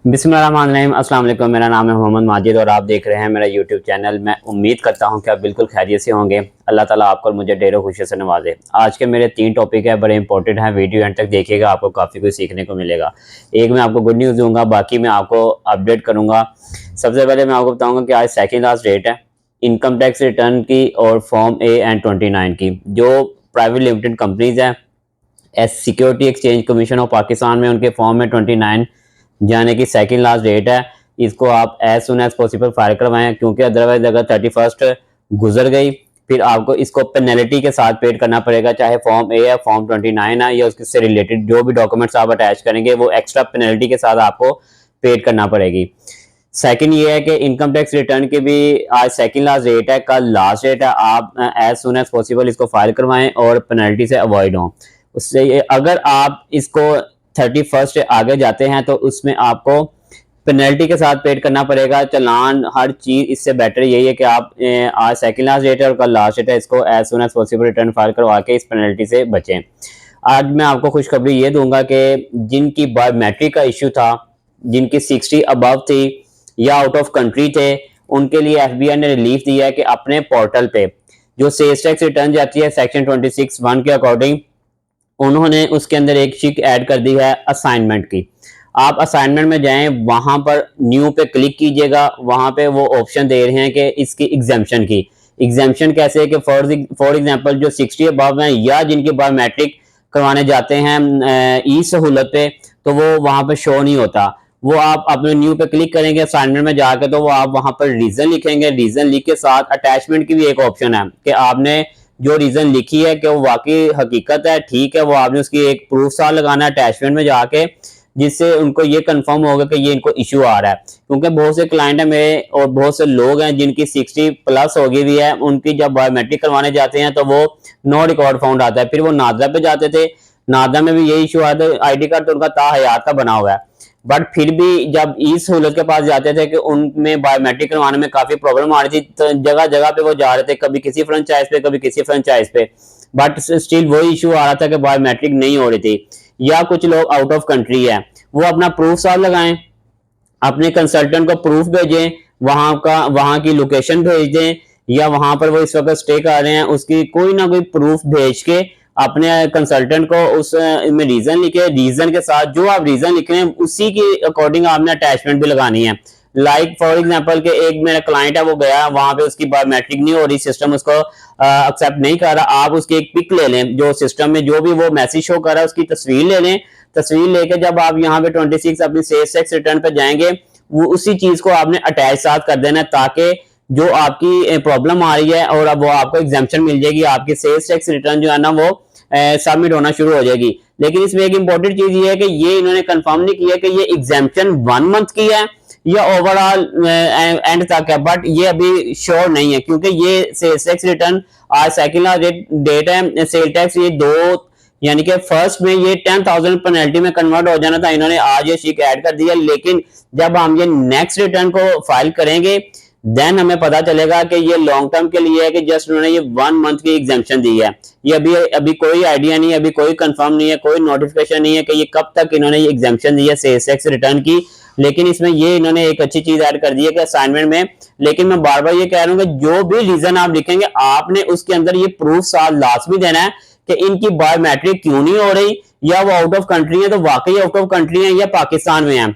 बिस्मिल्लाहिर्रहमानिर्रहीम। अस्सलाम वालेकुम। मेरा नाम है मोहम्मद माजिद और आप देख रहे हैं मेरा यूट्यूब चैनल। मैं उम्मीद करता हूं कि आप बिल्कुल खैरियत से होंगे। अल्लाह ताला आपको और मुझे ढेरों खुशी से नवाजे। आज के मेरे 3 टॉपिक है, बड़े इंपॉर्टेंट हैं। वीडियो एंड तक देखिएगा, आपको काफ़ी कुछ सीखने को मिलेगा। एक मैं आपको गुड न्यूज़ दूंगा, बाकी मैं आपको अपडेट करूँगा। सबसे पहले मैं आपको बताऊँगा कि आज सेकेंड लास्ट डेट है इनकम टैक्स रिटर्न की और फॉर्म ए एंड 29 की। जो प्राइवेट लिमिटेड कंपनीज हैं, security exchange commission of Pakistan में उनके फॉर्म में 29 जाने की सेकंड लास्ट डेट है। इसको आप as soon as possible file करवाएं, क्योंकि अदरवाइज अगर 31 गुजर गई फिर आपको इसको पेनल्टी के साथ पेड करना पड़ेगा। चाहे फॉर्म ए है, फॉर्म 29 है, या उससे रिलेटेड जो भी डॉक्यूमेंट्स आप अटैच करेंगे वो एक्स्ट्रा पेनल्टी के साथ आपको पेड करना पड़ेगी। सेकंड ये है कि इनकम टैक्स रिटर्न की भी आज सेकंड लास्ट डेट है, कल लास्ट डेट है। आप एज सुन एज पॉसिबल इसको फाइल करवाएं और पेनल्टी से अवॉइड हों। उससे अगर आप इसको 31 से आगे जाते हैं तो उसमें आपको पेनल्टी के साथ पेड करना पड़ेगा, चालान, हर चीज। इससे बेटर यही है कि आप आज सेकंड लास्ट डेट है और कल लास्ट डेट है, इसको as soon as possible return file करवा के इस पेनल्टी से बचें। आज मैं आपको खुशखबरी ये दूंगा कि जिनकी बायोमेट्रिक का इश्यू था, जिनकी 60 अबव थी या आउट ऑफ कंट्री थे, उनके लिए एफबीआई ने रिलीफ दिया है कि अपने पोर्टल पे जो सेल्स टैक्स रिटर्न जाती है सेक्शन 26(1) के अकॉर्डिंग, उन्होंने उसके अंदर एक शीट ऐड कर दी है असाइनमेंट की। आप असाइनमेंट में जाएं, वहां पर न्यू पे क्लिक कीजिएगा। वहां पे वो ऑप्शन दे रहे हैं कि इसकी एग्जाम्पशन की। एग्जाम्पशन कैसे है कि फॉर एग्जांपल जो 60 अबव हैं या जिनकी बायोमेट्रिक करवाने जाते हैं ई सहूलत पे, तो वो वहां पे शो नहीं होता। वो आप अपने न्यू पे क्लिक करेंगे असाइनमेंट में जाकर, तो वो आप वहां पर रीजन लिखेंगे। रीजन लिख के साथ अटैचमेंट की भी एक ऑप्शन है कि आपने जो रीजन लिखी है कि वो वाकई हकीकत है, ठीक है, वो आपने उसकी एक प्रूफ साथ लगाना है अटैचमेंट में जाके, जिससे उनको ये कंफर्म होगा कि ये इनको इशू आ रहा है। क्योंकि बहुत से क्लाइंट है मेरे और बहुत से लोग हैं जिनकी 60 प्लस हो गई हुई है, उनकी जब बायोमेट्रिक करवाने जाते हैं तो वो नो रिकॉर्ड फाउंड आता है। फिर वो नादरा पे जाते थे, नादरा में भी यही इशू आता है, आईडी कार्ड तो उनका ताहयात का बना हुआ है, बट फिर भी जब ई सहूलत के पास जाते थे कि उनमें बायोमेट्रिक करवाने में काफी प्रॉब्लम आ रही थी, तो जगह जगह पे वो जा रहे थे, कभी किसी फ्रेंचाइज पे कभी किसी फ्रेंचाइज पे, बट स्टिल वही इशू आ रहा था कि बायोमेट्रिक नहीं हो रही थी। या कुछ लोग आउट ऑफ कंट्री है, वो अपना प्रूफ साथ लगाएं, अपने कंसल्टेंट को प्रूफ भेजें, वहां की लोकेशन भेज दें, या वहां पर वो इस वक्त स्टे कर रहे हैं उसकी कोई ना कोई प्रूफ भेज के अपने कंसल्टेंट को उस में रीजन लिखे। रीजन के साथ जो आप रीजन लिख रहे हैं उसी के अकॉर्डिंग आपने अटैचमेंट भी लगानी है। लाइक फॉर एग्जांपल के एक मेरा क्लाइंट है, वो गया वहां पे, उसकी बायोमेट्रिक नहीं हो रही, सिस्टम उसको एक्सेप्ट नहीं कर रहा। आप उसकी एक पिक ले लें, जो सिस्टम में जो भी वो मैसेज शो कर रहा है उसकी तस्वीर ले लें। तस्वीर लेके जब आप यहाँ पे 26 अपनी सेल्स टैक्स रिटर्न पे जाएंगे, वो उसी चीज को आपने अटैच साथ कर देना है, ताकि जो आपकी प्रॉब्लम आ रही है और अब वो आपको एग्जाम्पशन मिल जाएगी, आपकी सेल्स टैक्स रिटर्न जो है ना वो सबमिट होना शुरू हो जाएगी। लेकिन इसमें एक इंपॉर्टेंट चीज ये है कि ये इन्होंने कंफर्म नहीं किया कि ये एग्जाम्पशन 1 मंथ की है या ओवरऑल एंड तक है, बट ये अभी श्योर नहीं है, क्योंकि ये सेल्स टैक्स रिटर्न आज सेकंड लास्ट डेट है। सेल टैक्स ये 2 यानी कि फर्स्ट में ये 10,000 पेनल्टी में कन्वर्ट हो जाना था, इन्होंने आज ये शीट ऐड कर दिया। लेकिन जब हम ये नेक्स्ट रिटर्न को फाइल करेंगे देन हमें पता चलेगा कि ये लॉन्ग टर्म के लिए है, कि जस्ट उन्होंने ये 1 मंथ की एग्जाम्पशन दी है। ये अभी कोई आइडिया नहीं है, अभी कोई कंफर्म नहीं है, कोई नोटिफिकेशन नहीं है कि ये कब तक इन्होंने ये एग्जाम्पशन दी है सेल्स टैक्स रिटर्न की। लेकिन इसमें ये इन्होंने एक अच्छी चीज ऐड कर दी है कि असाइनमेंट में। लेकिन मैं बार बार ये कह रहा हूँ कि जो भी रीजन आप लिखेंगे आपने उसके अंदर ये प्रूफ साथ लाजमी देना है कि इनकी बायोमेट्रिक क्यों नहीं हो रही, या वो आउट ऑफ कंट्री है तो वाकई आउट ऑफ कंट्री है या पाकिस्तान में है।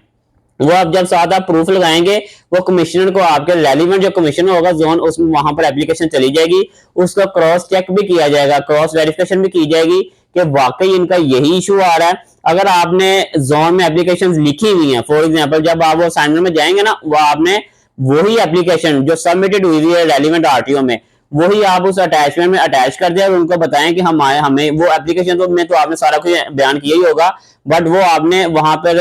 वो आप जब साथ आप प्रूफ लगाएंगे, वो कमिश्नर को आपके रेलिवेंट जो कमिश्नर होगा जोन, उसमें वहां पर एप्लीकेशन चली जाएगी, उसका क्रॉस चेक भी किया जाएगा, क्रॉस वेरिफिकेशन भी की जाएगी कि वाकई इनका यही इशू आ रहा है। अगर आपने जोन में एप्लीकेशन लिखी हुई है, फॉर एग्जाम्पल जब आप वो असाइनमेंट में जाएंगे ना, वो आपने वही एप्लीकेशन जो सबमिटेड हुई है रेलिवेंट आरटीओ में, वही आप उस अटैचमेंट में अटैच कर दें और उनको बताएं कि हमें वो एप्लीकेशन तो में तो आपने सारा कुछ बयान किया ही होगा, बट वो आपने वहां पर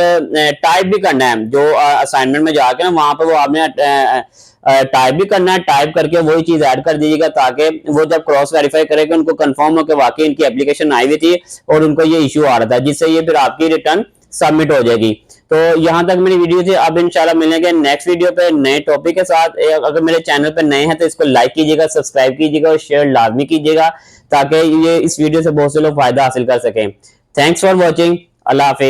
टाइप भी करना है। जो असाइनमेंट में जाकर ना वहां पर वो आपने टाइप भी करना है, टाइप करके वही चीज ऐड कर दीजिएगा, ताकि वो जब क्रॉस वेरीफाई करेगा उनको कंफर्म हो कि वाकई इनकी एप्लीकेशन आई हुई थी और उनको ये इशू आ रहा था, जिससे ये फिर आपकी रिटर्न सबमिट हो जाएगी। तो यहाँ तक मेरी वीडियो थी। अब इंशाल्लाह मिलेंगे नेक्स्ट वीडियो पे नए टॉपिक के साथ। अगर मेरे चैनल पे नए हैं तो इसको लाइक कीजिएगा, सब्सक्राइब कीजिएगा और शेयर लाजमी कीजिएगा, ताकि ये इस वीडियो से बहुत से लोग फायदा हासिल कर सकें। Thanks for watching. Allah Hafiz.